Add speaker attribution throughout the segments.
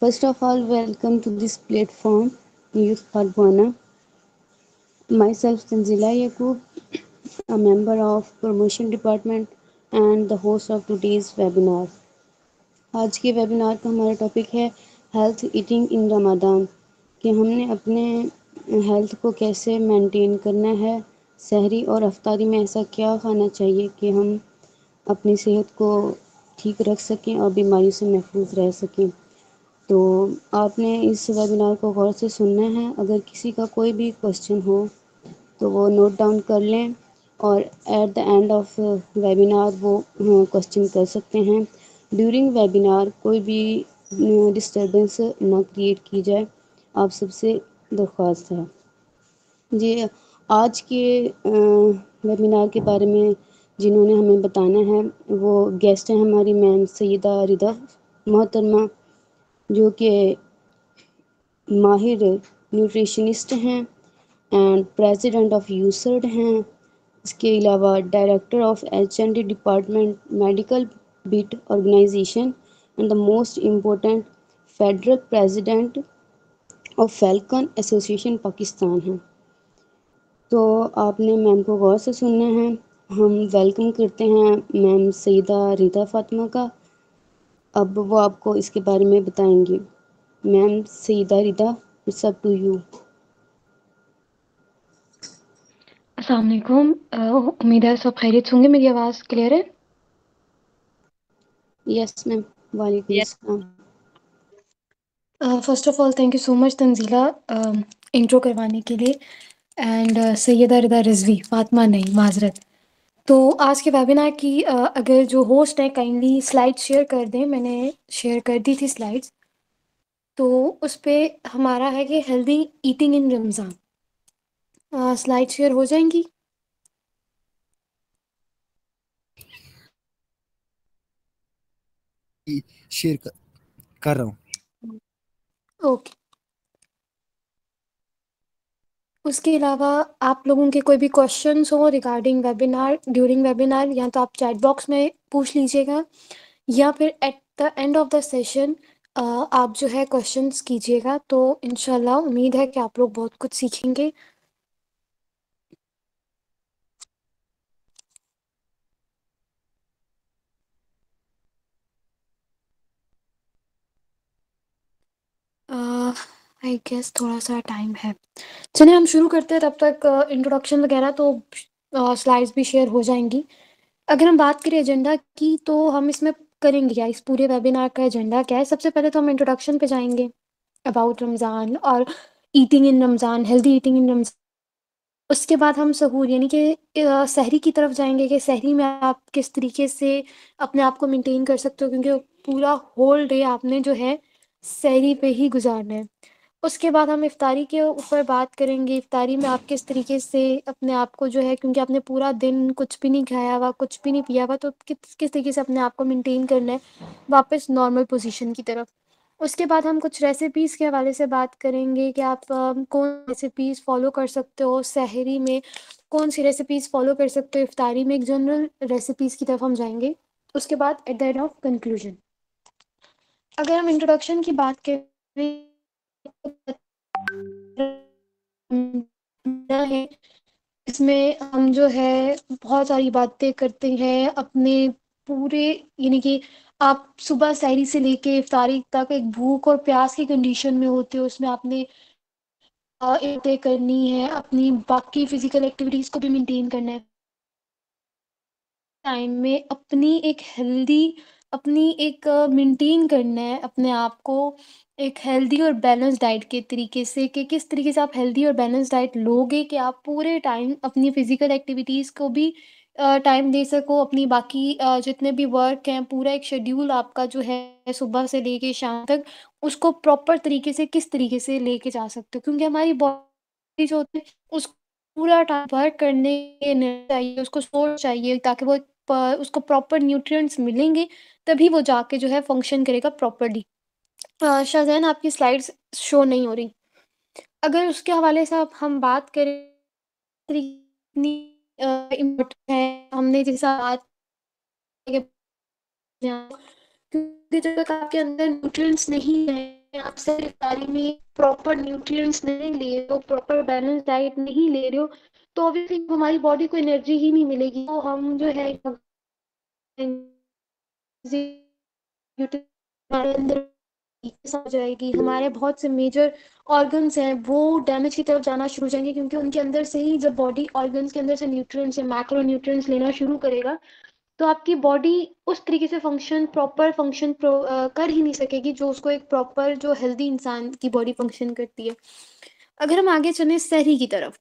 Speaker 1: First of all, welcome to this platform, Youth Farwana. Myself, Tanzila Yaqub, a member of Promotion Department and the host of today's webinar. आज के webinar का हमारा topic है health eating in Ramzan कि हमने अपने health को कैसे मेंटेन करना है। सहरी और अफ्तारी में ऐसा क्या खाना चाहिए कि हम अपनी सेहत को ठीक रख सकें और बीमारी से महफूज रह सकें। तो आपने इस वेबिनार को गौर से सुनना है। अगर किसी का कोई भी क्वेश्चन हो तो वो नोट डाउन कर लें और at the end of webinar वो क्वेश्चन कर सकते हैं। ड्यूरिंग वेबिनार कोई भी डिस्टरबेंस ना क्रिएट की जाए, आप सबसे दरख्वास्त है जी। आज के वेबिनार के बारे में जिन्होंने हमें बताना है वो गेस्ट हैं हमारी मैम सईदा रिदा मोहतरमा, जो कि माहिर न्यूट्रिशनिस्ट हैं एंड प्रेसिडेंट ऑफ यूसर्ड हैं। इसके अलावा डायरेक्टर ऑफ एच&डी डिपार्टमेंट मेडिकल बीट organisation and the most important federal president of Falcon association Pakistan हैं। तो आपने मैम को गौर से सुनना है। हम वेलकम करते हैं मैम सईदा रिदा फातिमा का। अब वो आपको इसके बारे में बताएंगी। Ma'am Saeeda Rida, it's up to you.
Speaker 2: अस्सलाम वालेकुम। उम्मीद है सब खैरियत होंगे। मेरी आवाज़ क्लियर है?
Speaker 1: यस मैम, वालेकुम अस्सलाम।
Speaker 2: First of all thank you so much Tanzila intro करवाने के लिए एंड सैयदा रिदा रिजवी फातिमा नहीं माजरत। तो आज के वेबिनार की अगर जो होस्ट है काइंडली स्लाइड शेयर कर दें। मैंने शेयर कर दी थी स्लाइड्स। तो उस पे हमारा है कि healthy eating in Ramzan. Slide share हो जाएंगी?
Speaker 3: शेयर कर रहा हूँ।
Speaker 2: ओके। उसके अलावा आप लोगों के कोई भी क्वेश्चंस हो रिगार्डिंग वेबिनार ड्यूरिंग वेबिनार, या तो आप चैट बॉक्स में पूछ लीजिएगा या फिर at the end of the session आप जो है क्वेश्चंस कीजिएगा। तो इंशाल्लाह उम्मीद है कि आप लोग बहुत कुछ सीखेंगे। आई गेस थोड़ा सा टाइम है। चलिए हम शुरू करते हैं। तब तक इंट्रोडक्शन वगैरह तो स्लाइड्स भी शेयर हो जाएंगी। अगर हम बात करें एजेंडा की तो हम इसमें करेंगे क्या, इस पूरे वेबिनार का एजेंडा क्या है। सबसे पहले तो हम इंट्रोडक्शन पे जाएंगे अबाउट रमज़ान और eating in Ramzan, healthy eating in Ramzan. उसके बाद हम सहूर यानी कि सहरी की तरफ जाएंगे कि सहरी में आप किस तरीके से अपने आप को मेंटेन कर सकते हो, क्योंकि पूरा होल डे आपने जो है सहरी पे ही गुजारना है। उसके बाद हम इफ्तारी के ऊपर बात करेंगे। इफ्तारी में आप किस तरीके से अपने आप को जो है, क्योंकि आपने पूरा दिन कुछ भी नहीं खाया हुआ, कुछ भी नहीं पिया हुआ, तो किस किस तरीके से अपने आप को मेंटेन करना है वापस नॉर्मल पोजीशन की तरफ। उसके बाद हम कुछ रेसिपीज़ के हवाले से बात करेंगे कि आप कौन रेसिपीज़ फ़ॉलो कर सकते हो सहरी में, कौन सी रेसिपीज़ फ़ॉलो कर सकते हो इफ्तारी में। एक जनरल रेसिपीज़ की तरफ हम जाएंगे। उसके बाद at the end of conclusion अगर हम इंट्रोडक्शन की बात करें है, इसमें हम जो है बहुत सारी बातें करते हैं अपने पूरे, यानी कि आप सुबह सहरी से लेके इफ्तारी तक एक भूख और प्यास की कंडीशन में होते हो। उसमें आपने तय करनी है, अपनी बाकी फिजिकल एक्टिविटीज़ को भी मेंटेन करना है। टाइम में अपनी एक हेल्दी, अपनी एक मेंटेन करना है अपने आप को एक हेल्दी और बैलेंस डाइट के तरीके से, कि किस तरीके से आप हेल्दी और बैलेंस डाइट लोगे कि आप पूरे टाइम अपनी फिजिकल एक्टिविटीज़ को भी टाइम दे सको। अपनी बाकी जितने भी वर्क हैं, पूरा एक शेड्यूल आपका जो है सुबह से लेके शाम तक, उसको प्रॉपर तरीके से किस तरीके से लेके जा सकते हो, क्योंकि हमारी बॉडी जो होती है उस पूरा टाइम वर्क करने के लिए चाहिए, उसको सोर्स चाहिए ताकि वो उसको प्रॉपर न्यूट्रिएंट्स मिलेंगे, तभी वो जाके जो है फंक्शन करेगा प्रॉपर्ली। शाहज़ैन आपकी स्लाइड्स शो नहीं हो रही। अगर उसके हवाले से आप हम बात करें कितनी इम्पोर्टेंट है, हमने जैसा बात की, क्योंकि जब तक आपके अंदर न्यूट्रिएंट्स नहीं है आप सिर्फ इफ्तारी में प्रॉपर न्यूट्रिएंट्स नहीं ले रहे हो, प्रॉपर बैलेंस डाइट नहीं ले रहे हो, तो ऑब्वियसली हमारी बॉडी को एनर्जी ही नहीं मिलेगी, तो हम जो है हमारे अंदर weakness आ जाएगी, हमारे बहुत से मेजर ऑर्गन्स हैं वो डैमेज की तरफ जाना शुरू हो जाएंगे, क्योंकि उनके अंदर से ही जब बॉडी ऑर्गन्स के अंदर से न्यूट्रिएंट्स या मैक्रो न्यूट्रिएंट्स लेना शुरू करेगा, तो आपकी बॉडी उस तरीके से प्रॉपर फंक्शन कर ही नहीं सकेगी जो उसको एक प्रॉपर जो हेल्दी इंसान की बॉडी फंक्शन करती है। अगर हम आगे चलें सहरी की तरफ,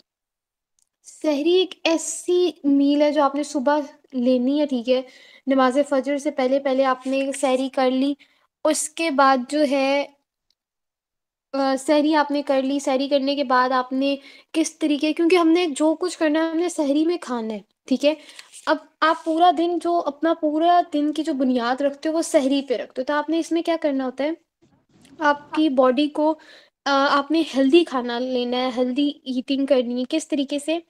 Speaker 2: सहरी एक ऐसी मील है जो आपने सुबह लेनी है, ठीक है, नमाज फजर से पहले पहले आपने सहरी कर ली, उसके बाद जो है सहरी आपने कर ली, सहरी करने के बाद आपने किस तरीके, क्योंकि हमने जो कुछ करना है हमने सहरी में खाना है, ठीक है। अब आप पूरा दिन जो अपना पूरा दिन की जो बुनियाद रखते हो वो सहरी पे रखते हो, तो आपने इसमें क्या करना होता है, आपकी बॉडी को आपने हेल्दी खाना लेना है, हेल्दी ईटिंग करनी है, किस तरीके से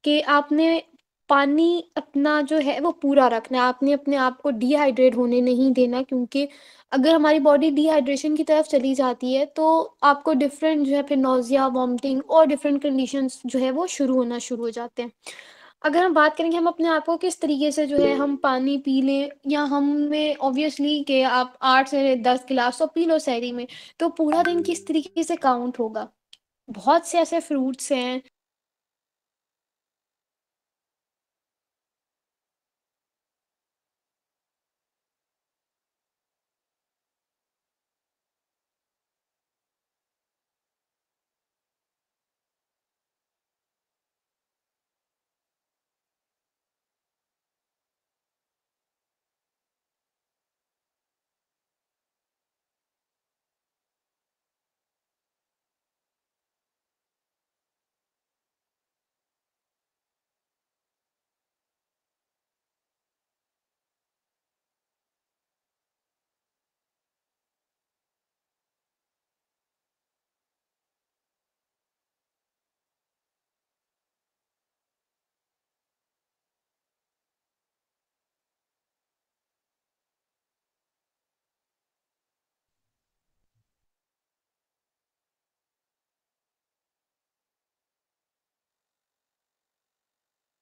Speaker 2: कि आपने पानी अपना जो है वो पूरा रखना है, आपने अपने आप को डिहाइड्रेट होने नहीं देना, क्योंकि अगर हमारी बॉडी डिहाइड्रेशन की तरफ चली जाती है तो आपको डिफरेंट जो है फिर नौजिया, वॉमिटिंग और डिफरेंट कंडीशंस जो है वो शुरू हो जाते हैं। अगर हम बात करेंगे हम अपने आप को किस तरीके से जो है हम पानी पी लें, या हमें ऑब्वियसली कि आप 8 से 10 गिलास तो पी लो सहरी में, तो पूरा दिन किस तरीके से काउंट होगा। बहुत से ऐसे फ्रूट्स हैं,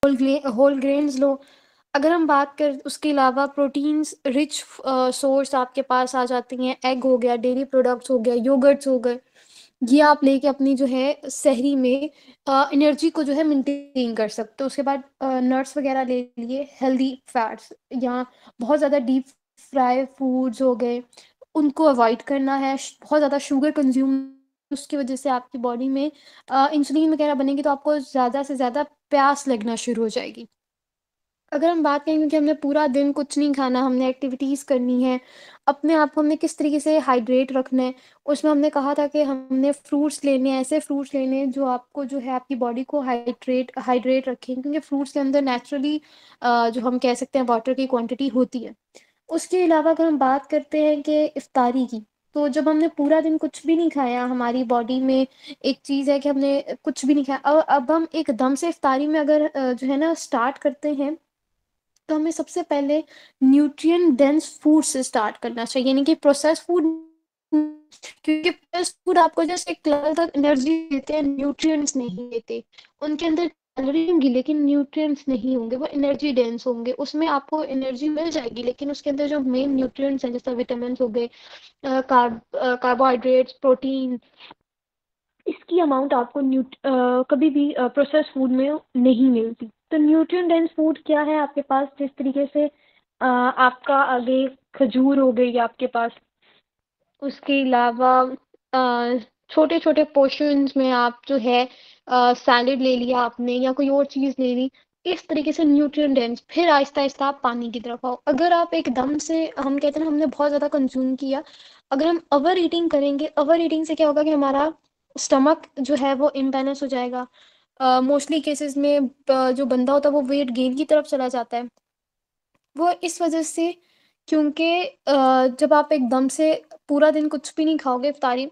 Speaker 2: होल ग्रेन्स लो। अगर हम बात कर उसके अलावा प्रोटीन्स रिच सोर्स आपके पास आ जाती हैं, एग हो गया, डेयरी प्रोडक्ट्स हो गया, योगर्ट्स हो गए, ये आप लेके अपनी जो है सहरी में एनर्जी को जो है मेंटेन कर सकते हो। उसके बाद नट्स वगैरह ले लिए, हेल्दी फैट्स या बहुत ज़्यादा डीप फ्राई फूड्स हो गए, उनको अवॉइड करना है। बहुत ज़्यादा शुगर कंज्यूम, उसकी वजह से आपकी बॉडी में इंसुलिन वगैरह बनेगी, तो आपको ज़्यादा से ज़्यादा प्यास लगना शुरू हो जाएगी। अगर हम बात करेंगे कि हमने पूरा दिन कुछ नहीं खाना, हमने एक्टिविटीज़ करनी है, अपने आप को हमने किस तरीके से हाइड्रेट रखना है, उसमें हमने कहा था कि हमने फ्रूट्स लेने हैं, ऐसे फ्रूट्स लेने हैं जो आपको जो है आपकी बॉडी को हाइड्रेट रखें, क्योंकि फ्रूट्स के अंदर नेचुरली जो हम कह सकते हैं वाटर की क्वांटिटी होती है। उसके अलावा अगर हम बात करते हैं कि इफ्तारी की, तो जब हमने पूरा दिन कुछ भी नहीं खाया, हमारी बॉडी में एक चीज़ है कि हमने कुछ भी नहीं खाया, अब हम एकदम से इफ्तारी में अगर जो है ना स्टार्ट करते हैं, तो हमें सबसे पहले न्यूट्रिएंट डेंस फूड से स्टार्ट करना चाहिए, यानी कि प्रोसेस फूड, क्योंकि प्रोसेस फूड आपको जस्ट एक लेवल तक एनर्जी देते हैं, न्यूट्रिएंट्स नहीं देते। उनके अंदर कैलोरी होंगी लेकिन न्यूट्रिएंट्स नहीं होंगे, वो एनर्जी डेंस होंगे, उसमें आपको एनर्जी मिल जाएगी लेकिन उसके अंदर जो मेन न्यूट्रिएंट्स हैं जैसे विटामिन हो गए, कार्बोहाइड्रेट्स, प्रोटीन, इसकी अमाउंट आपको कभी भी प्रोसेस फूड में नहीं मिलती। तो न्यूट्रिएंट डेंस फूड क्या है आपके पास, जिस तरीके से आपका आगे खजूर हो गई आपके पास, उसके अलावा छोटे छोटे पोर्शंस में आप जो है सैलेड ले लिया आपने या कोई और चीज़ ले ली, इस तरीके से न्यूट्रिएंट डेंस, फिर आहिस्ता आहिस्ता आप पानी की तरफ आओ। अगर आप एकदम से, हम कहते हैं ना हमने बहुत ज़्यादा कंज्यूम किया, अगर हम ओवर ईटिंग करेंगे, ओवर ईटिंग से क्या होगा कि हमारा स्टमक जो है वो इम्बैलेंस हो जाएगा। मोस्टली केसेस में जो बंदा होता है वो वेट गेन की तरफ चला जाता है, वो इस वजह से, क्योंकि जब आप एकदम से पूरा दिन कुछ भी नहीं खाओगे, इफ्तारी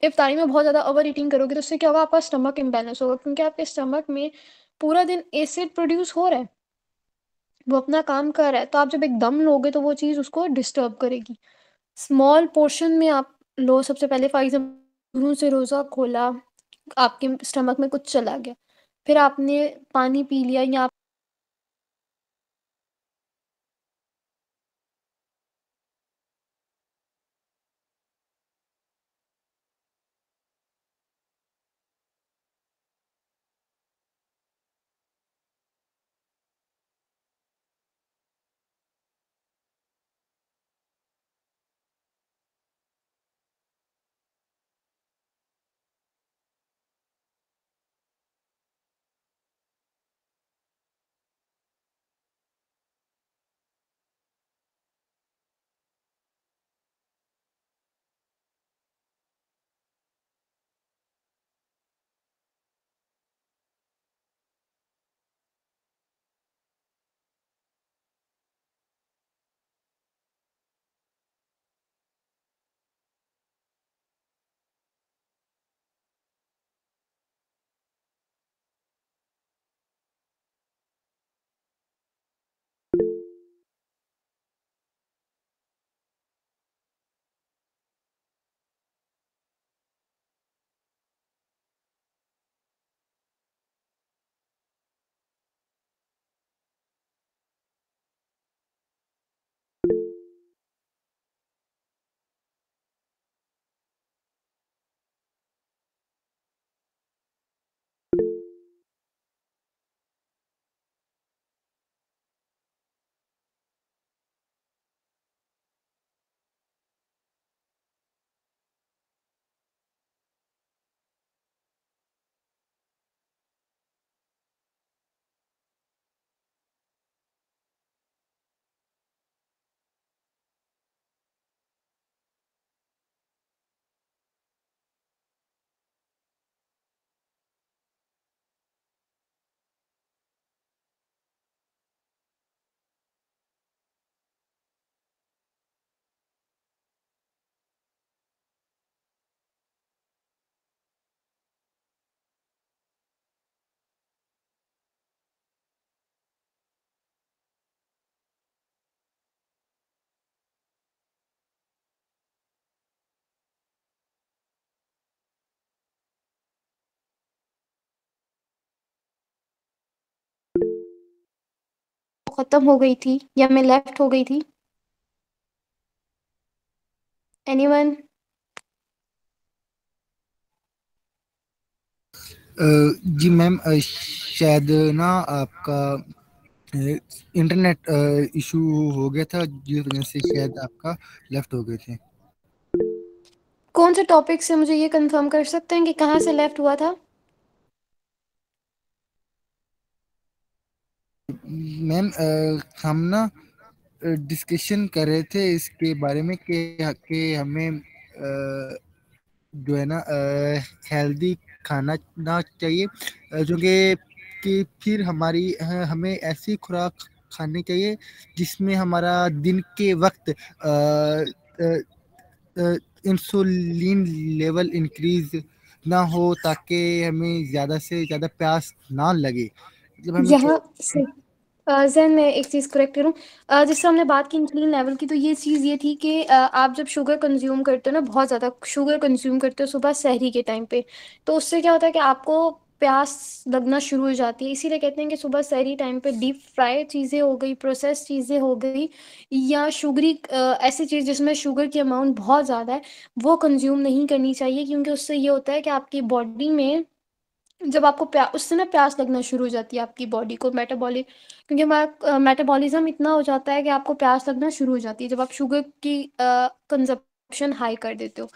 Speaker 2: इफ्तारी में बहुत ज़्यादा ओवर ईटिंग करोगे, तो उससे क्या होगा, आपका स्टमक इम्बैलेंस होगा, क्योंकि आपके स्टमक में पूरा दिन एसिड प्रोड्यूस हो रहा है, वो अपना काम कर रहा है, तो आप जब एकदम लोगे तो वो चीज़ उसको डिस्टर्ब करेगी। स्मॉल पोर्शन में आप लो सबसे पहले फॉर एग्ज़ाम्पल शुरू से रोज़ा खोला, आपके स्टमक में कुछ चला गया, फिर आपने पानी पी लिया या खत्म हो गई थी या मैं लेफ्ट हो गई थी? एनीवन?
Speaker 3: जी मैम, शायद ना आपका इंटरनेट इशू हो गया था, जिस वजह से शायद आपका लेफ्ट हो गए थे।
Speaker 2: कौन से टॉपिक से मुझे ये कंफर्म कर सकते हैं कि कहाँ से लेफ्ट हुआ था?
Speaker 3: मैम, हम ना डिस्कशन कर रहे थे इसके बारे में कि हमें जो है ना हेल्दी खाना ना चाहिए, जो कि फिर हमें ऐसी खुराक खानी चाहिए जिसमें हमारा दिन के वक्त इंसुलिन लेवल इंक्रीज ना हो, ताकि हमें ज़्यादा से ज़्यादा प्यास ना लगे जब हमें
Speaker 2: यहाँ से ज़ैन मैं एक चीज़ करेक्ट करूँ, जिससे हमने बात की इंसुलिन लेवल की, तो ये चीज़ ये थी कि आप जब शुगर कंज्यूम करते हो ना, बहुत ज़्यादा शुगर कंज्यूम करते हो सुबह सहरी के टाइम पे, तो उससे क्या होता है कि आपको प्यास लगना शुरू हो जाती है। इसीलिए कहते हैं कि सुबह सहरी टाइम पे डीप फ्राई चीज़ें हो गई, प्रोसेस चीज़ें हो गई, या शुगरी ऐसी चीज़ जिसमें शुगर की अमाउंट बहुत ज़्यादा है, वो कंज्यूम नहीं करनी चाहिए, क्योंकि उससे ये होता है कि आपकी बॉडी में जब आपको उससे ना प्यास लगना शुरू हो जाती है आपकी बॉडी को, मेटाबॉलिक, क्योंकि हमारा मेटाबॉलिज्म इतना हो जाता है कि आपको प्यास लगना शुरू हो जाती है जब आप शुगर की कंजप्शन हाई कर देते हो।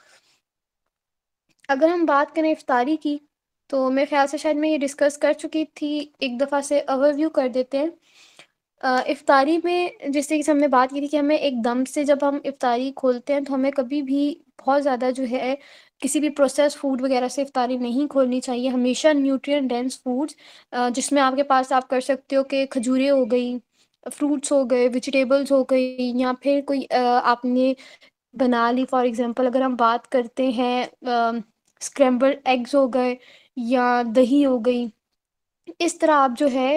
Speaker 2: अगर हम बात करें इफ्तारी की, तो मेरे ख्याल से शायद मैं ये डिस्कस कर चुकी थी, एक दफ़ा से ओवरव्यू कर देते हैं। इफ्तारी में जिस तरीके से हमने बात की थी कि हमें एकदम से जब हम इफ्तारी खोलते हैं तो हमें कभी भी बहुत ज़्यादा जो है किसी भी प्रोसेस फूड वगैरह से इफ्तारी नहीं खोलनी चाहिए। हमेशा न्यूट्रिएंट डेंस फूड्स, जिसमें आपके पास आप कर सकते हो कि खजूरें हो गई, फ्रूट्स हो गए, वेजिटेबल्स हो गई, या फिर कोई आपने बना ली, फॉर एग्जांपल अगर हम बात करते हैं स्क्रैम्बल्ड एग्स हो गए या दही हो गई, इस तरह आप जो है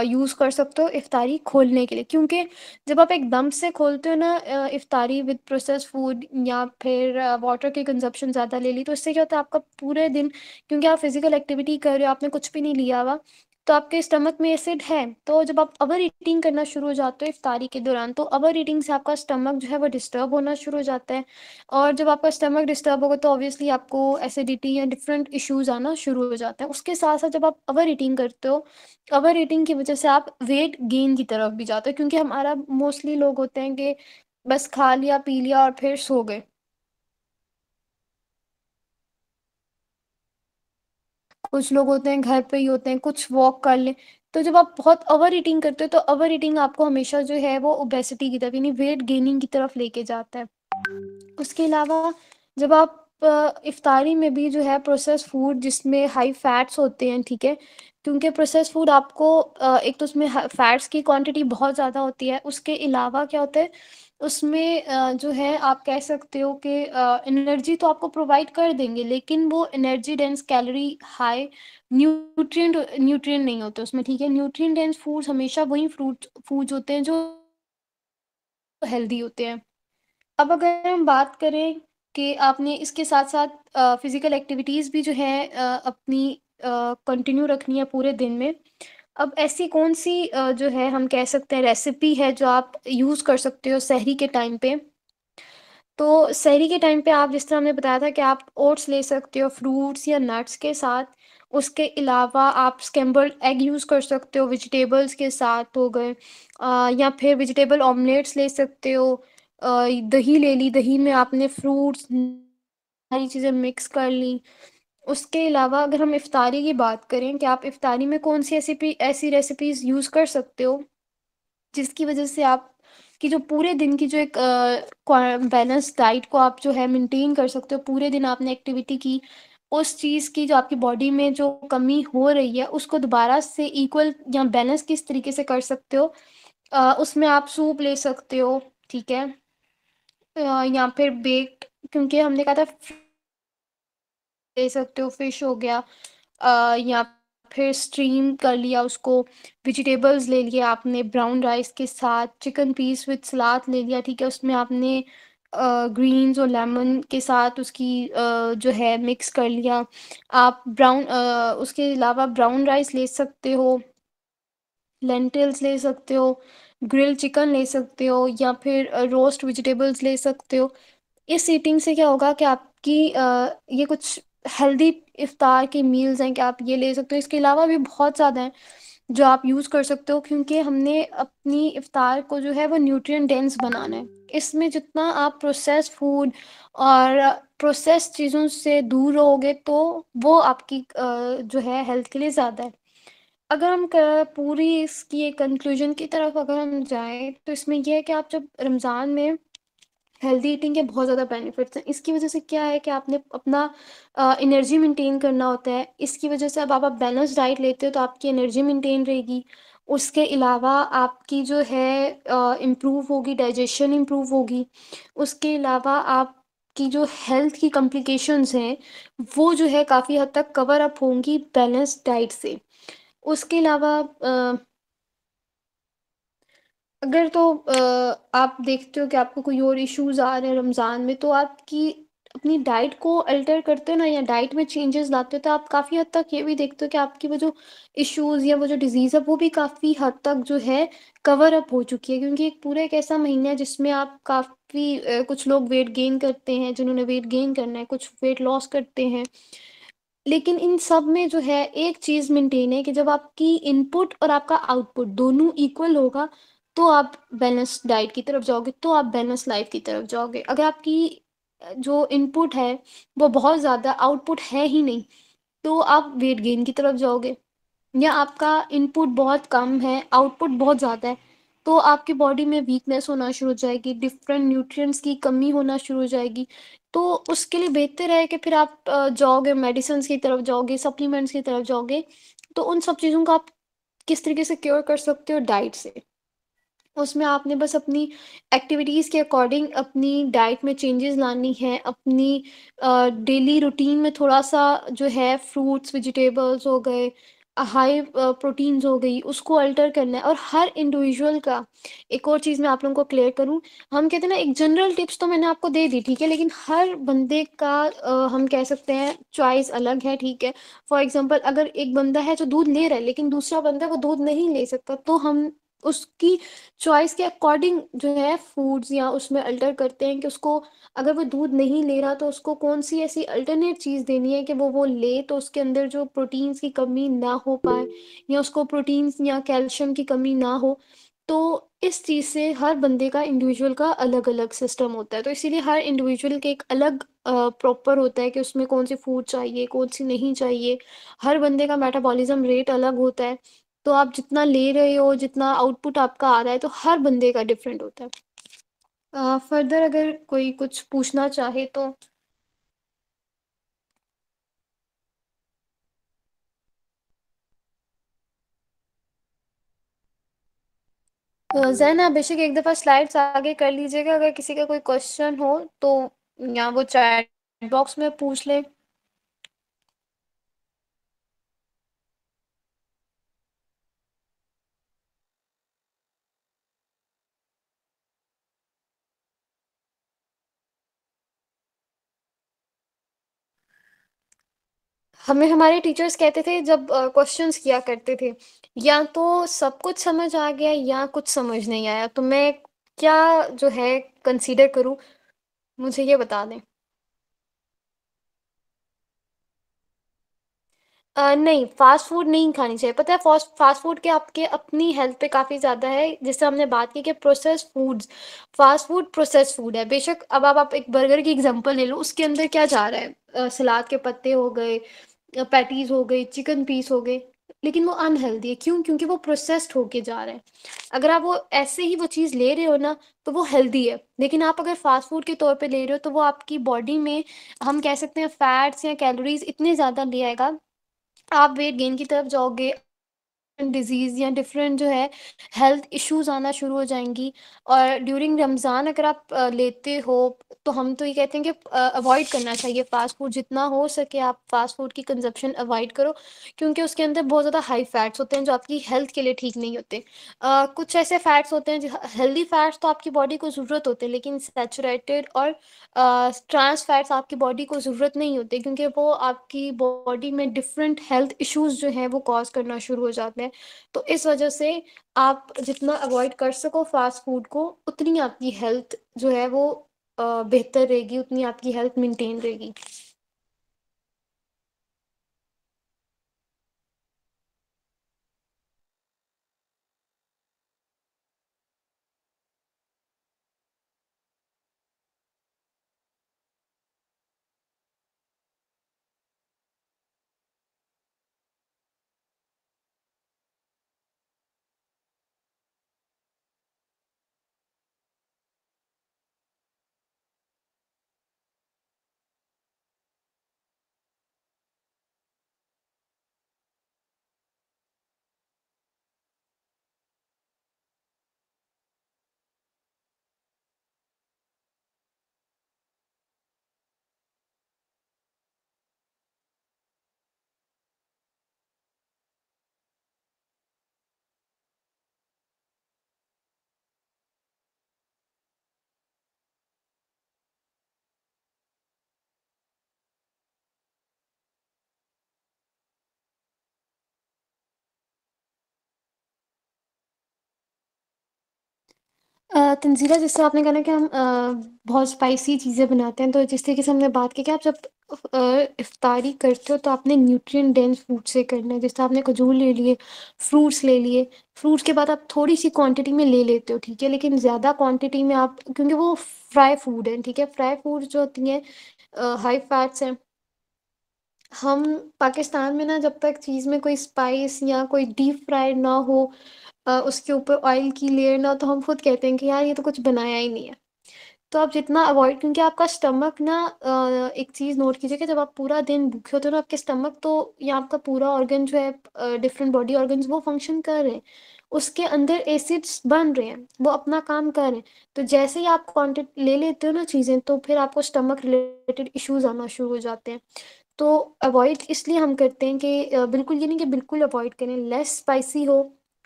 Speaker 2: यूज़ कर सकते हो इफ्तारी खोलने के लिए, क्योंकि जब आप एकदम से खोलते हो ना इफ्तारी विद प्रोसेस्ड फूड या फिर वाटर की कंजप्शन ज़्यादा ले ली, तो इससे क्या होता है आपका पूरे दिन, क्योंकि आप फिजिकल एक्टिविटी कर रहे हो, आपने कुछ भी नहीं लिया हुआ, तो आपके स्टमक में एसिड है, तो जब आप ओवर ईटिंग करना शुरू हो जाते हो इफ्तारी के दौरान, तो ओवर ईटिंग से आपका स्टमक जो है वो डिस्टर्ब होना शुरू हो जाता है, और जब आपका स्टमक डिस्टर्ब होगा तो ऑब्वियसली आपको एसिडिटी या डिफरेंट इश्यूज आना शुरू हो जाते हैं। उसके साथ साथ जब आप ओवर ईटिंग करते हो, ओवर ईटिंग की वजह से आप वेट गेन की तरफ भी जाते हो, क्योंकि हमारा मोस्टली लोग होते हैं कि बस खा लिया पी लिया और फिर सो गए। कुछ लोग होते हैं घर पे ही होते हैं, कुछ वॉक कर लें। तो जब आप बहुत ओवर ईटिंग करते हो तो ओवर ईटिंग आपको हमेशा जो है वो ओबेसिटी की तरफ यानी वेट गेनिंग की तरफ लेके जाता है। उसके अलावा जब आप इफ्तारी में भी जो है प्रोसेस फूड जिसमें हाई फैट्स होते हैं, ठीक है, क्योंकि प्रोसेस फूड आपको एक तो उसमें फैट्स की क्वांटिटी बहुत ज़्यादा होती है, उसके अलावा क्या होता है उसमें जो है आप कह सकते हो कि एनर्जी तो आपको प्रोवाइड कर देंगे, लेकिन वो energy dense calorie high nutrient नहीं होते उसमें, ठीक है। न्यूट्रिएंट डेंस फूड्स हमेशा वही फूड्स होते हैं जो हेल्दी होते हैं। अब अगर हम बात करें कि आपने इसके साथ-साथ फ़िज़िकल एक्टिविटीज़ भी जो है अपनी कंटिन्यू रखनी है पूरे दिन में। अब ऐसी कौन-सी जो है हम कह सकते हैं रेसिपी है जो आप यूज़ कर सकते हो सहरी के टाइम पे। तो सहरी के टाइम पे आप जिस तरह हमने बताया था कि आप ओट्स ले सकते हो फ्रूट्स या नट्स के साथ। उसके अलावा आप स्क्रैम्बल्ड एग यूज़ कर सकते हो वेजिटेबल्स के साथ हो गए या फिर वेजिटेबल ऑमलेट्स ले सकते हो। दही ले ली, दही में आपने फ्रूट्स सारी चीज़ें मिक्स कर ली। उसके अलावा अगर हम इफ्तारी की बात करें कि आप इफ्तारी में कौन-सी ऐसी रेसिपीज़ यूज़ कर सकते हो जिसकी वजह से आप कि जो पूरे दिन की जो एक बैलेंस डाइट को आप जो है मेंटेन कर सकते हो, पूरे दिन आपने एक्टिविटी की, उस चीज़ की जो आपकी बॉडी में जो कमी हो रही है, उसको दोबारा से इक्वल या बैलेंस किस तरीके से कर सकते हो। उसमें आप सूप ले सकते हो, ठीक है? या फिर बेक्ड, क्योंकि हमने कहा था ले सकते हो, फिश हो गया या फिर स्टीम कर लिया उसको, वेजिटेबल्स ले लिए आपने ब्राउन राइस के साथ, चिकन पीस विद सलाद ले लिया, ठीक है, उसमें आपने ग्रीन्स और लेमन के साथ उसकी जो है मिक्स कर लिया। आप उसके अलावा ब्राउन राइस ले सकते हो, लेंटिल्स ले सकते हो, ग्रिल चिकन ले सकते हो या फिर रोस्ट वेजिटेबल्स ले सकते हो। इस ईटिंग से क्या होगा कि आपकी ये कुछ हेल्दी इफ्तार की मील्स हैं कि आप ये ले सकते हो। इसके अलावा भी बहुत ज़्यादा हैं जो आप यूज़ कर सकते हो, क्योंकि हमने अपनी इफ्तार को जो है वो न्यूट्रिएंट डेंस बनाना है। इसमें जितना आप प्रोसेस्ड फूड और प्रोसेस्ड चीज़ों से दूर रहोगे तो वो आपकी जो है हेल्थ के लिए ज़्यादा है। अगर हम पूरी इसकी एक कंक्लूजन की तरफ अगर हम जाएँ तो इसमें ये है कि आप जब रमज़ान में हेल्दी ईटिंग के बहुत ज़्यादा बेनिफिट्स हैं। इसकी वजह से क्या है कि आपने अपना एनर्जी मेंटेन करना होता है। इसकी वजह से अब आप बैलेंस डाइट लेते हो तो आपकी एनर्जी मेंटेन रहेगी। उसके अलावा आपकी जो है इम्प्रूव होगी, डाइजेशन इम्प्रूव होगी। उसके अलावा आपकी जो हेल्थ की कॉम्प्लिकेशंस हैं, वो जो है काफ़ी हद तक कवर अप होंगी बैलेंस डाइट से। उसके अलावा अगर तो आप देखते हो कि आपको कोई और इश्यूज़ आ रहे हैं रमज़ान में, तो आपकी अपनी डाइट को अल्टर करते हो ना या डाइट में चेंजेस लाते हो, तो आप काफ़ी हद तक ये भी देखते हो कि आपकी वो जो इश्यूज़ या वो जो डिज़ीज़ है, वो भी काफ़ी हद तक जो है कवर अप हो चुकी है। क्योंकि एक पूरा एक ऐसा महीना है जिसमें आप काफ़ी कुछ लोग वेट गेन करते हैं, जिन्होंने वेट गेन करना है, कुछ वेट लॉस करते हैं। लेकिन इन सब में जो है एक चीज़ मेंटेन है कि जब आपकी इनपुट और आपका आउटपुट दोनों इक्वल होगा, तो आप बैलेंस डाइट की तरफ जाओगे, तो आप बैलेंस लाइफ की तरफ जाओगे। अगर आपकी जो इनपुट है वो बहुत ज़्यादा, आउटपुट है ही नहीं, तो आप वेट गेन की तरफ जाओगे। या आपका इनपुट बहुत कम है, आउटपुट बहुत ज़्यादा है, तो आपकी बॉडी में वीकनेस होना शुरू हो जाएगी, डिफरेंट न्यूट्रिएंट्स की कमी होना शुरू हो जाएगी। तो उसके लिए बेहतर है कि फिर आप जाओगे मेडिसिन्स की तरफ जाओगे, सप्लीमेंट्स की तरफ जाओगे। तो उन सब चीज़ों को आप किस तरीके से क्योर कर सकते हो डाइट से। उसमें आपने बस अपनी एक्टिविटीज़ के अकॉर्डिंग अपनी डाइट में चेंजेस लानी है, अपनी डेली रूटीन में थोड़ा-सा जो है फ्रूट्स, वेजिटेबल्स हो गए, हाई प्रोटीन्स हो गई, उसको अल्टर करना है। और हर इंडिविजुअल का, एक और चीज़ मैं आप लोगों को क्लियर करूँ, हम कहते हैं ना एक जनरल टिप्स तो मैंने आपको दे दी, ठीक है, लेकिन हर बंदे का हम कह सकते हैं चॉइस अलग है, ठीक है। फॉर एग्जांपल अगर एक बंदा है जो दूध ले रहा है लेकिन दूसरा बंदा वो दूध नहीं ले सकता, तो हम उसकी चॉइस के अकॉर्डिंग जो है फूड्स या उसमें अल्टर करते हैं कि उसको, अगर वो दूध नहीं ले रहा तो उसको कौन सी ऐसी अल्टरनेट चीज़ देनी है कि वो ले, तो उसके अंदर जो प्रोटीन्स की कमी ना हो पाए या उसको प्रोटीन्स या कैल्शियम की कमी ना हो। तो इस चीज़ से हर बंदे का, इंडिविजुअल का अलग अलग सिस्टम होता है, तो इसीलिए हर इंडिविजुअल के एक अलग प्रॉपर होता है कि उसमें कौन सी फूड चाहिए कौन सी नहीं चाहिए। हर बंदे का मेटाबॉलिज्म रेट अलग होता है, तो आप जितना ले रहे हो, जितना आउटपुट आपका आ रहा है, तो हर बंदे का डिफरेंट होता है। फर्दर अगर कोई कुछ पूछना चाहे तो। जैन आप बेशक एक दफ़ा स्लाइड्स आगे कर लीजिएगा, अगर किसी का कोई क्वेश्चन हो तो, या वो चैट बॉक्स में पूछ ले। हमें हमारे टीचर्स कहते थे जब क्वेश्चंस किया करते थे, या तो सब कुछ समझ आ गया या कुछ समझ नहीं आया, तो मैं क्या जो है कंसीडर करूँ, मुझे ये बता दें। नहीं, फ़ास्ट फूड नहीं खानी चाहिए। पता है फ़ास्ट फूड के आपके अपनी हेल्थ पे काफ़ी ज़्यादा है, जैसे हमने बात की कि processed foods, fast food processed food है। बेशक अब आप एक बर्गर की एग्ज़ाम्पल ले लो, उसके अंदर क्या जा रहा है? सलाद के पत्ते हो गए, पैटीज़ हो गई, चिकन पीस हो गए, लेकिन वो अनहेल्दी है। क्यों? क्योंकि वो प्रोसेस्ड होके जा रहा है। अगर आप वो ऐसे ही वो चीज़ ले रहे हो ना, तो वो हेल्दी है, लेकिन आप अगर फ़ास्ट फूड के तौर पे ले रहे हो, तो वो आपकी बॉडी में, हम कह सकते हैं, फैट्स या कैलोरीज़ इतने ज़्यादा ले आएगा, आप वेट गेन की तरफ जाओगे, डिजीज़ या डिफरेंट जो है हेल्थ इश्यूज़ आना शुरू हो जाएँगी। और ड्यूरिंग रमज़ान अगर आप लेते हो, तो हम तो ये कहते हैं कि अवॉइड करना चाहिए फ़ास्ट फूड, जितना हो सके आप फ़ास्ट फूड की कंज़प्शन अवॉइड करो, क्योंकि उसके अंदर बहुत ज़्यादा हाई फैट्स होते हैं जो आपकी हेल्थ के लिए ठीक नहीं होते। कुछ ऐसे फैट्स होते हैं, जो हेल्दी फैट्स तो आपकी बॉडी को ज़रूरत होते हैं, लेकिन सैचुरेटेड और ट्रांस फैट्स आपकी बॉडी को ज़रूरत नहीं होते, क्योंकि वो आपकी बॉडी में डिफरेंट हेल्थ इश्यूज़ जो हैं वो कॉज़ करना शुरू हो जाते हैं। तो इस वजह से आप जितना अवॉइड कर सको फ़ास्ट फूड को, उतनी आपकी हेल्थ जो है वो बेहतर रहेगी, उतनी आपकी हेल्थ मेंटेन रहेगी। तंज़ीला, जैसे आपने कहा ना कि हम बहुत स्पाइसी चीज़ें बनाते हैं, तो जिस तरीके से हमने बात की कि आप जब इफ्तारी करते हो तो आपने न्यूट्रिएंट डेंस फूड से करना है। जैसे आपने खजूर ले लिए, फ्रूट्स ले लिए, फ्रूट्स के बाद आप थोड़ी-सी क्वांटिटी में ले लेते हो, ठीक है? लेकिन ज़्यादा क्वांटिटी में आप, क्योंकि वो फ्राई फूड है, ठीक है? फ्राई फूड जो होती हैं हाई फैट्स हैं। हम पाकिस्तान में ना, जब तक चीज़ में कोई स्पाइस या कोई डीप फ्राइड ना हो, उसके ऊपर ऑयल की लेयर ना हो, तो हम खुद कहते हैं कि यार ये तो कुछ बनाया ही नहीं है। तो आप जितना अवॉइड, क्योंकि आपका स्टमक ना, एक चीज़ नोट कीजिए कि जब आप पूरा दिन भूखे होते हो ना, आपके स्टमक तो, या आपका पूरा ऑर्गन जो है, डिफरेंट बॉडी ऑर्गन्स वो फंक्शन कर रहे हैं, उसके अंदर एसिड्स बन रहे हैं, वो अपना काम कर रहे हैं। तो जैसे ही आप क्वांटिटी ले लेते हो ना चीज़ें, तो फिर आपको स्टमक रिलेटेड इश्यूज आना शुरू हो जाते हैं। तो अवॉइड इसलिए हम करते हैं कि बिल्कुल ये नहीं कि बिल्कुल अवॉइड करें, लेस स्पाइसी हो।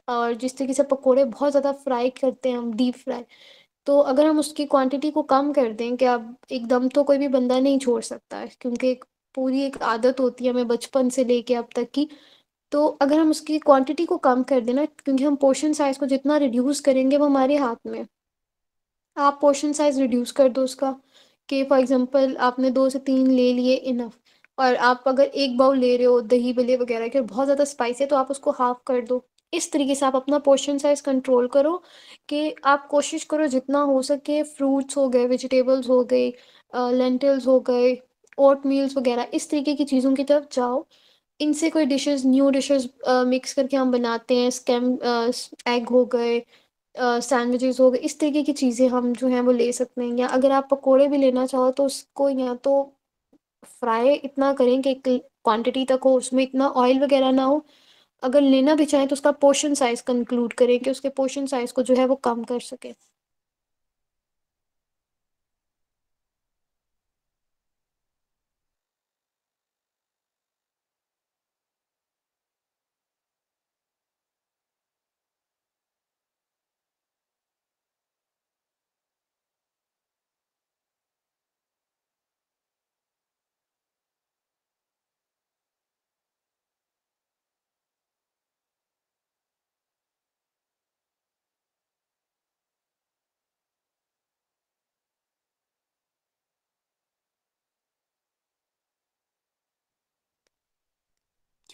Speaker 2: और जिस तरीके से पकोड़े बहुत ज़्यादा फ्राई करते हैं हम, डीप फ्राई, तो अगर हम उसकी क्वांटिटी को कम कर दें, कि अब एकदम तो कोई भी बंदा नहीं छोड़ सकता है, क्योंकि एक पूरी एक आदत होती है हमें बचपन से लेके अब तक की। तो अगर हम उसकी क्वांटिटी को कम कर दें ना, क्योंकि हम पोर्शन साइज़ को जितना रिड्यूस करेंगे वो हमारे हाथ में है। आप पोर्शन साइज़ रिड्यूस कर दो उसका, कि फॉर एग्जांपल आपने 2 से 3 ले लिए इनफ, और आप अगर 1 बाउल ले रहे हो दही भल्ले वगैरह के और बहुत ज़्यादा स्पाइसी है, तो आप उसको हाफ़ कर दो। इस तरीके से आप अपना पोर्शन साइज़ कंट्रोल करो, कि आप कोशिश करो जितना हो सके फ्रूट्स हो गए, वेजिटेबल्स हो गई, लेंटिल्स हो गए, ओट मील्स वगैरह, इस तरीके की चीज़ों की तरफ जाओ। इनसे कोई डिशेज़, न्यू डिशेज़ मिक्स करके हम बनाते हैं, एग हो गए, सैंडविचेस हो गए, इस तरीके की चीज़ें हम जो हैं वो ले सकते हैं। या अगर आप पकोड़े भी लेना चाहो तो उसको या तो फ्राई इतना करें कि एक क्वांटिटी तक हो, उसमें इतना ऑयल वगैरह ना हो। अगर लेना भी चाहें तो उसका पोर्शन साइज़ कंक्लूड करें, कि उसके पोर्शन साइज़ को जो है वो कम कर सकें।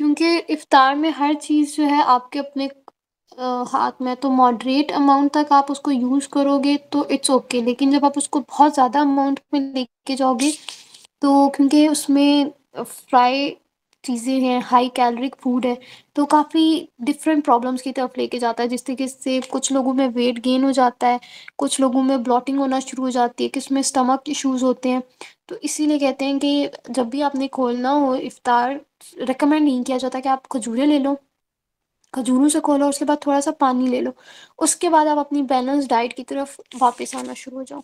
Speaker 2: क्योंकि इफ्तार में हर चीज़ जो है आपके अपने हाथ में है, तो मॉडरेट अमाउंट तक आप उसको यूज़ करोगे तो इट्स ओके, लेकिन जब आप उसको बहुत ज़्यादा अमाउंट में लेके जाओगे, तो क्योंकि उसमें फ्राई चीज़ें हैं, हाई कैलोरिक फूड है, तो काफ़ी डिफरेंट प्रॉब्लम्स की तरफ लेके जाता है। जिस तरीके से कुछ लोगों में वेट गेन हो जाता है, कुछ लोगों में ब्लॉटिंग होना शुरू हो जाती है, किसी में स्टमक इश्यूज़ होते हैं। तो इसीलिए कहते हैं कि जब भी आपने खोलना हो इफ्तार, रिकमेंड नहीं किया जाता कि आप खजूरें ले लो, खजूरों से खोलो और उसके बाद थोड़ा-सा पानी ले लो। उसके बाद आप अपनी बैलेंस डाइट की तरफ वापस आना शुरू हो जाओ।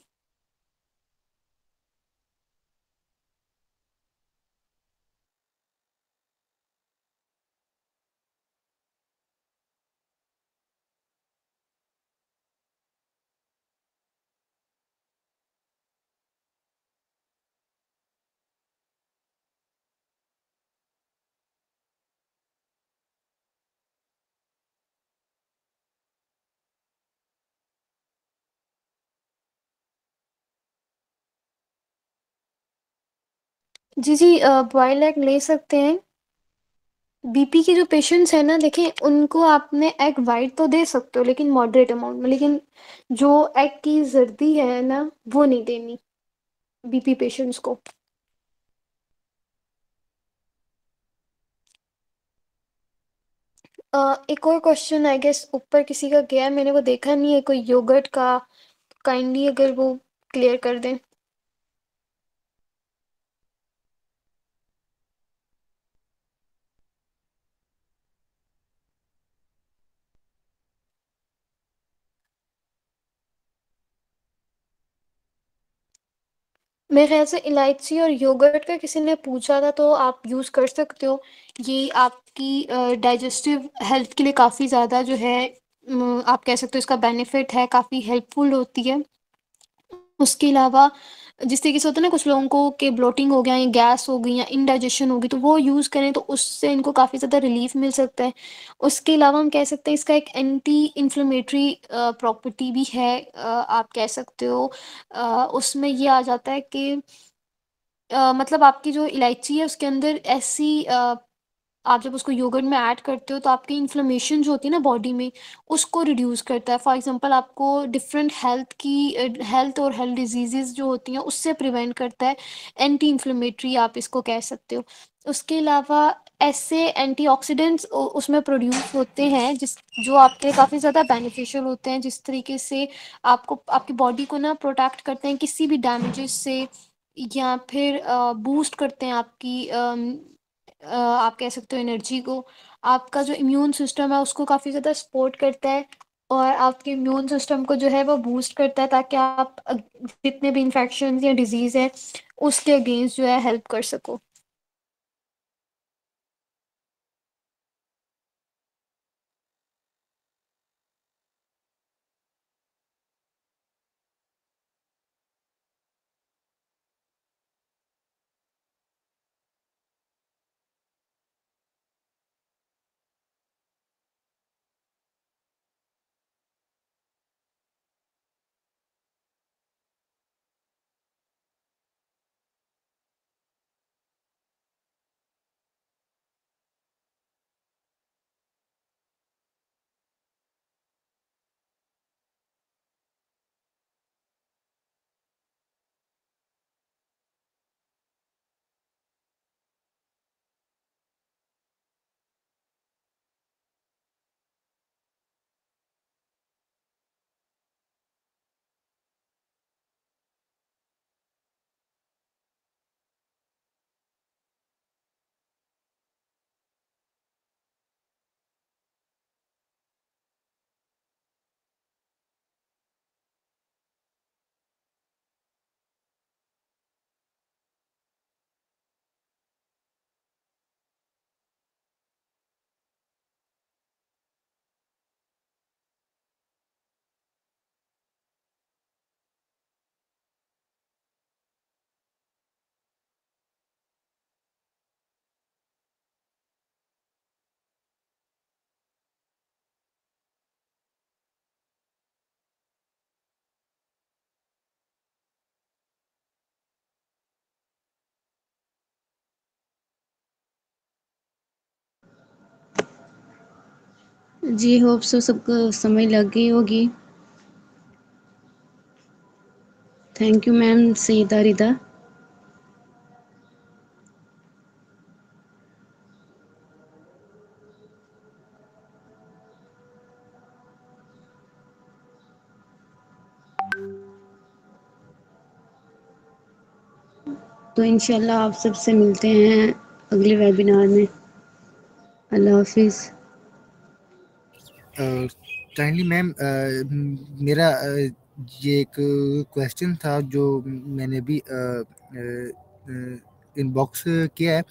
Speaker 2: जी, जी, बॉइल्ड एग ले सकते हैं। बीपी के जो पेशेंट्स हैं ना, देखिए उनको आपने एग वाइट तो दे सकते हो लेकिन मॉडरेट अमाउंट में, लेकिन जो एग की ज़र्दी है ना, वो नहीं देनी बीपी पेशेंट्स को। एक और क्वेश्चन आई गेस ऊपर किसी का गया है, मैंने वो देखा नहीं है, कोई योगर्ट का, काइंडली अगर वो क्लियर कर दें। मेरे ख़्याल से इलायची और योगर्ट का किसी ने पूछा था, तो आप यूज़ कर सकते हो। ये आपकी डाइजेस्टिव हेल्थ के लिए काफ़ी ज़्यादा जो है, आप कह सकते हो इसका बेनिफिट है, काफ़ी हेल्पफुल होती है। उसके अलावा जिस तरीके से होता है ना कुछ लोगों को कि ब्लोटिंग हो गया या गैस हो गई या इंडाइजेशन हो गई, तो वो यूज़ करें तो उससे इनको काफ़ी ज़्यादा रिलीफ मिल सकता है। उसके अलावा हम कह सकते हैं इसका एक एंटी इन्फ्लेमेटरी प्रॉपर्टी भी है, आप कह सकते हो। उसमें ये आ जाता है कि मतलब आपकी जो इलायची है उसके अंदर ऐसी आप जब उसको योगर्ट में ऐड करते हो तो आपकी इन्फ्लेमेशन जो होती है ना बॉडी में, उसको रिड्यूस करता है। फॉर एग्जांपल आपको डिफरेंट हेल्थ और हेल्थ डिजीज़ेज़ जो होती हैं उससे प्रिवेंट करता है। एंटी इन्फ्लेमेटरी आप इसको कह सकते हो। उसके अलावा ऐसे एंटीऑक्सीडेंट्स उसमें प्रोड्यूस होते हैं जो आपके लिए काफ़ी ज़्यादा बेनिफिशियल होते हैं, जिस तरीके से आपको आपकी बॉडी को ना प्रोटेक्ट करते हैं किसी भी डैमेजेस से, या फिर बूस्ट करते हैं आपकी आप कह सकते हो एनर्जी को। आपका जो इम्यून सिस्टम है उसको काफ़ी ज़्यादा सपोर्ट करता है, और आपके इम्यून सिस्टम को जो है वो बूस्ट करता है, ताकि आप जितने भी इन्फेक्शन या डिजीज़ है उसके अगेंस्ट जो है हेल्प कर सको।
Speaker 1: जी होप सो सबको समझ लग गई होगी। Thank you ma'am Saeeda Rida. तो इंशाल्लाह आप सबसे मिलते हैं अगले वेबिनार में। अल्लाह हाफिज़।
Speaker 3: काइंडली मैम मेरा ये एक क्वेश्चन था जो मैंने भी इनबॉक्स किया है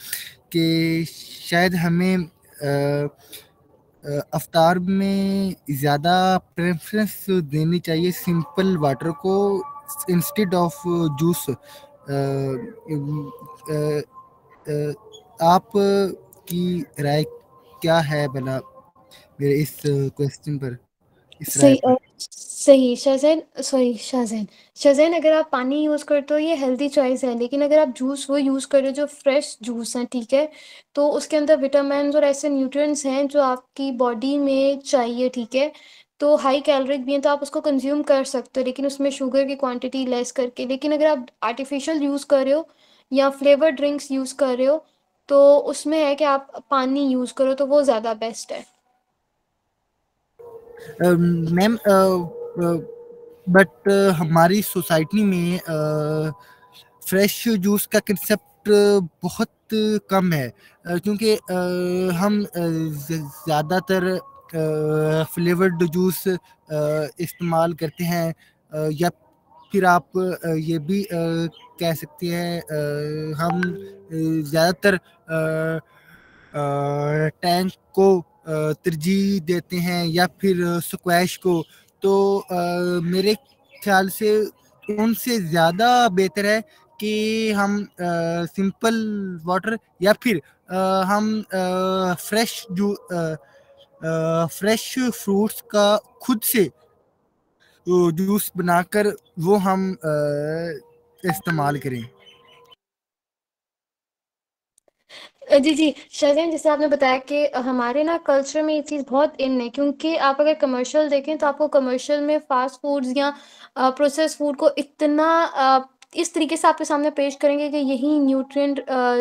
Speaker 3: कि शायद हमें अफ्तार में ज़्यादा प्रेफरेंस देनी चाहिए सिंपल वाटर को इंस्टेड ऑफ जूस। आप की राय क्या है भला मेरे इस क्वेश्चन पर, इस राय
Speaker 2: सही
Speaker 3: पर?
Speaker 2: सही शाहज़ैन, सॉरी शाहज़ैन, शाहज़ैन अगर आप पानी यूज़ करते हो ये हेल्दी चॉइस है, लेकिन अगर आप जूस वो यूज़ कर रहे हो जो फ्रेश जूस है, ठीक है, तो उसके अंदर विटामिन और ऐसे न्यूट्रिएंट्स हैं जो आपकी बॉडी में चाहिए, ठीक है, तो हाई कैलोरिक भी हैं तो आप उसको कंज्यूम कर सकते हो, लेकिन उसमें शुगर की क्वांटिटी लेस करके। लेकिन अगर आप आर्टिफिशियल यूज़ कर रहे हो या फ्लेवर ड्रिंक्स यूज़ कर रहे हो तो उसमें है कि आप पानी यूज़ करो तो वो ज़्यादा बेस्ट है।
Speaker 3: मैम बट हमारी सोसाइटी में फ्रेश जूस का कंसेप्ट बहुत कम है, क्योंकि हम ज़्यादातर फ्लेवर्ड जूस इस्तेमाल करते हैं, या फिर आप ये भी कह सकते हैं हम ज़्यादातर टैंक को तरजीह देते हैं या फिर स्क्वैश को। तो मेरे ख्याल से उनसे ज़्यादा बेहतर है कि हम सिंपल वाटर या फिर हम फ्रेश फ्रूट्स का खुद से जूस बनाकर वो हम इस्तेमाल करें।
Speaker 2: जी, जी। शाहज़ैन जैसे आपने बताया कि हमारे ना कल्चर में ये चीज़ बहुत इन है, क्योंकि आप अगर कमर्शियल देखें तो आपको कमर्शियल में फ़ास्ट फूड्स या प्रोसेस्ड फूड को इतना इस तरीके से आपके सामने पेश करेंगे कि यही न्यूट्रिएंट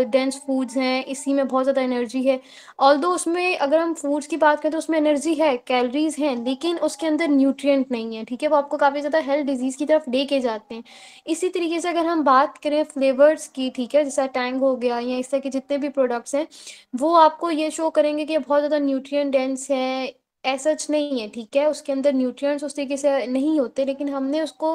Speaker 2: डेंस फूड्स हैं, इसी में बहुत ज़्यादा एनर्जी है। ऑल्दो उसमें अगर हम फूड्स की बात करें तो उसमें एनर्जी है, कैलोरीज़ हैं, लेकिन उसके अंदर न्यूट्रिएंट नहीं है, ठीक है? वो आपको काफ़ी ज़्यादा हेल्थ डिज़ीज़ की तरफ लेके जाते हैं। इसी तरीके से अगर हम बात करें फ्लेवर्स की, ठीक है, जैसा टैंग हो गया या इस तरह के जितने भी प्रोडक्ट्स हैं, वो आपको ये शो करेंगे कि ये बहुत ज़्यादा न्यूट्रिएंट डेंस है, ऐसा सच नहीं है, ठीक है, उसके अंदर न्यूट्रिएंट्स उस तरीके से नहीं होते, लेकिन हमने उसको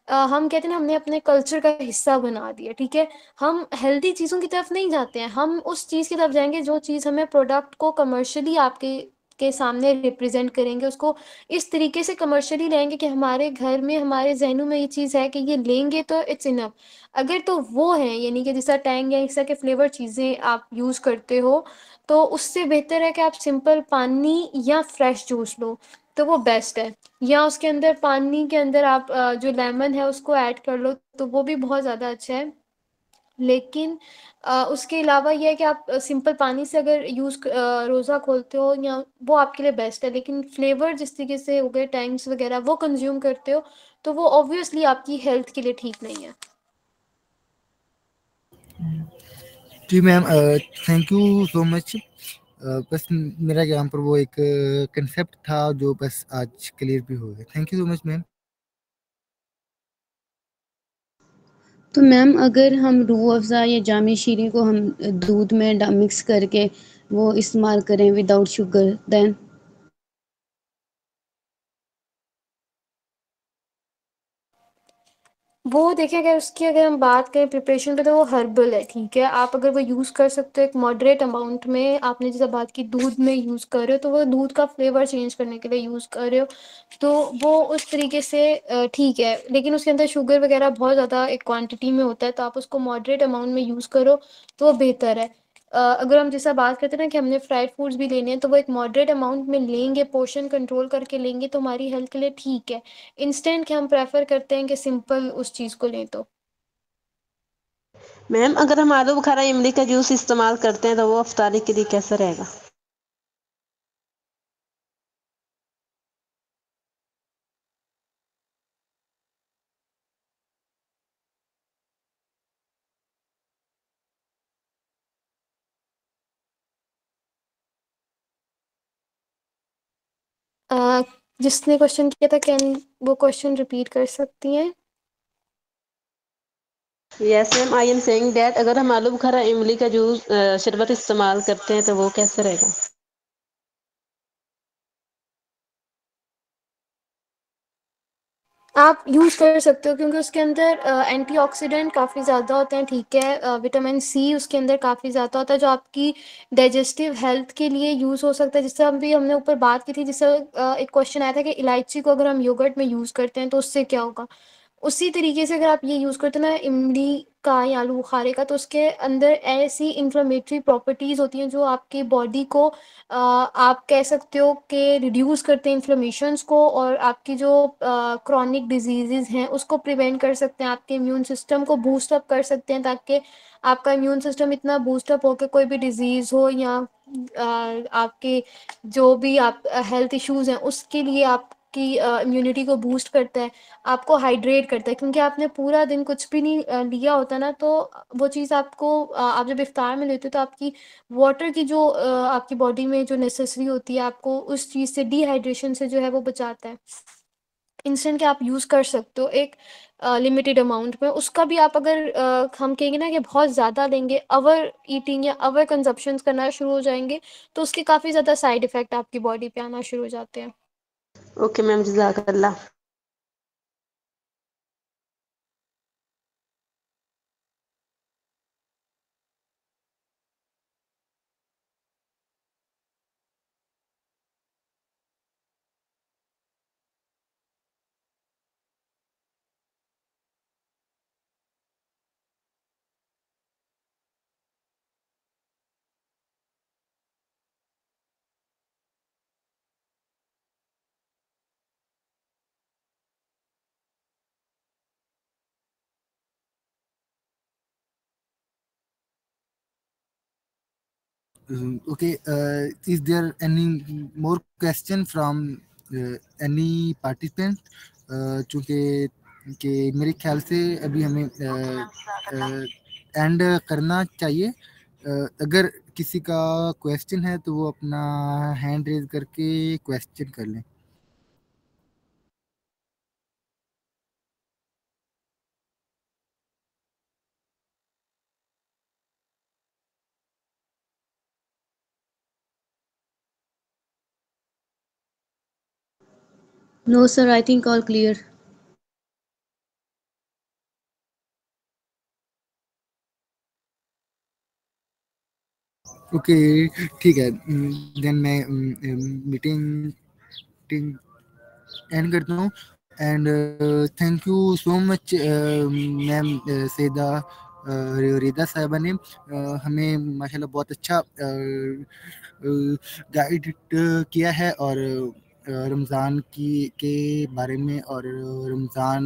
Speaker 2: हम कहते हैं ना, हमने अपने कल्चर का हिस्सा बना दिया, ठीक है। हम हेल्दी चीज़ों की तरफ नहीं जाते हैं, हम उस चीज़ की तरफ जाएंगे जो चीज़ हमें प्रोडक्ट को कमर्शियली आपके के सामने रिप्रेजेंट करेंगे, उसको इस तरीके से कमर्शियली लेंगे कि हमारे घर में, हमारे ज़हनों में ये चीज़ है कि ये लेंगे तो इट्स इनफ। अगर तो वो है, यानी कि जैसा टैंग या इस तरह के फ्लेवर चीज़ें आप यूज़ करते हो, तो उससे बेहतर है कि आप सिंपल पानी या फ्रेश जूस लो, तो वो बेस्ट है। या उसके अंदर पानी के अंदर आप जो लेमन है उसको ऐड कर लो, तो वो भी बहुत ज़्यादा अच्छा है। लेकिन उसके अलावा ये है कि आप सिंपल पानी से अगर रोज़ा खोलते हो या वो आपके लिए बेस्ट है, लेकिन फ्लेवर जिस तरीके से हो गए टैंग्स वगैरह वो कंज्यूम करते हो, तो वो ऑब्वियसली आपकी हेल्थ के लिए ठीक नहीं है।
Speaker 3: जी ma'am, thank you so much. बस मेरा यहाँ पर वो एक कंसेप्ट था जो बस आज क्लियर भी हो गया। Thank you so much ma'am.
Speaker 1: तो मैम अगर हम रूह अफ़ज़ा या जाम शीरी को हम दूध में मिक्स करके वो इस्तेमाल करें विदाउट शुगर, देन?
Speaker 2: वो देखिए, अगर हम बात करें प्रिपरेशन पे, तो वो हर्बल है, ठीक है? आप अगर वो यूज़ कर सकते हो एक मॉडरेट अमाउंट में, आपने जैसे बात की दूध में यूज़ कर रहे हो, तो वो दूध का फ्लेवर चेंज करने के लिए यूज़ कर रहे हो, तो वो उस तरीके से ठीक है। लेकिन उसके अंदर शुगर वगैरह बहुत ज़्यादा एक क्वांटिटी में होता है, तो आप उसको मॉडरेट अमाउंट में यूज़ करो तो वो बेहतर है। अगर हम जैसा बात करते हैं ना कि हमने फ्राइड फूड्स भी लेने हैं, तो वो एक मॉडरेट अमाउंट में लेंगे, पोर्शन कंट्रोल करके लेंगे, तो हमारी हेल्थ के लिए ठीक है। इंस्टेंट के हम प्रेफर करते हैं कि सिंपल उस चीज़ को लें तो।
Speaker 4: मैम अगर हम आलू बुखारा इमली का जूस इस्तेमाल करते हैं तो वो अफ्तारी के लिए कैसा रहेगा?
Speaker 2: जिसने क्वेश्चन किया था, कैन वो क्वेश्चन रिपीट कर सकती हैं?
Speaker 4: Yes ma'am, I am saying that अगर हम आलू बुखारा इमली का जूस शरबत इस्तेमाल करते हैं तो वो कैसे रहेगा?
Speaker 2: आप यूज़ कर सकते हो क्योंकि उसके अंदर एंटीऑक्सीडेंट काफ़ी ज़्यादा होते हैं, ठीक है। विटामिन सी उसके अंदर काफ़ी ज़्यादा होता है जो आपकी डाइजेस्टिव हेल्थ के लिए यूज़ हो सकता है। जिससे अभी हमने ऊपर बात की थी, जिससे एक क्वेश्चन आया था कि इलायची को अगर हम योगर्ट में यूज़ करते हैं तो उससे क्या होगा। उसी तरीके से अगर आप ये यूज़ करते हो ना इमली का या आलू बुखारे का, तो उसके अंदर ऐसी इन्फ्लेमेटरी प्रॉपर्टीज़ होती हैं जो आपकी बॉडी को आप कह सकते हो कि रिड्यूस करते हैं इन्फ्लेमेशंस को, और आपकी जो क्रॉनिक डिजीज़ेज़ हैं उसको प्रिवेंट कर सकते हैं, आपके इम्यून सिस्टम को बूस्ट अप कर सकते हैं, ताकि आपका इम्यून सिस्टम इतना बूस्ट अप हो कि कोई भी डिज़ीज़ हो या आपके जो भी आप हेल्थ इश्यूज़ हैं उसके लिए आपकी इम्यूनिटी को बूस्ट करता है, आपको हाइड्रेट करता है। क्योंकि आपने पूरा दिन कुछ भी नहीं लिया होता ना, तो वो चीज़ आपको आप जब इफ्तार में लेते हो तो आपकी वाटर की जो आपकी बॉडी में जो नेसेसरी होती है, आपको उस चीज़ से, डिहाइड्रेशन से जो है वो बचाता है। इंस्टेंट के आप यूज़ कर सकते हो एक लिमिटेड अमाउंट में। उसका भी आप अगर हम कहेंगे ना कि बहुत ज़्यादा लेंगे, ओवर ईटिंग या ओवर कंजप्शंस करना शुरू हो जाएँगे, तो उसके काफ़ी ज़्यादा साइड इफ़ेक्ट आपकी बॉडी पे आना शुरू हो जाते हैं।
Speaker 4: ओके मैम, जज़ाकल्लाह।
Speaker 3: Okay, is there any more question from any participant? चूँकि कि मेरे ख्याल से अभी हमें एंड करना चाहिए। अगर किसी का क्वेश्चन है तो वो अपना हैंड रेज करके क्वेश्चन कर लें।
Speaker 1: No, sir, I think all clear.
Speaker 3: Okay, ठीक है। देन मैं मीटिंग एंड करता हूँ। And thank you so much ma'am Saeeda Rida साहिबा ने हमें माशाल्लाह बहुत अच्छा गाइड किया है, और रमज़ान की के बारे में, और रमज़ान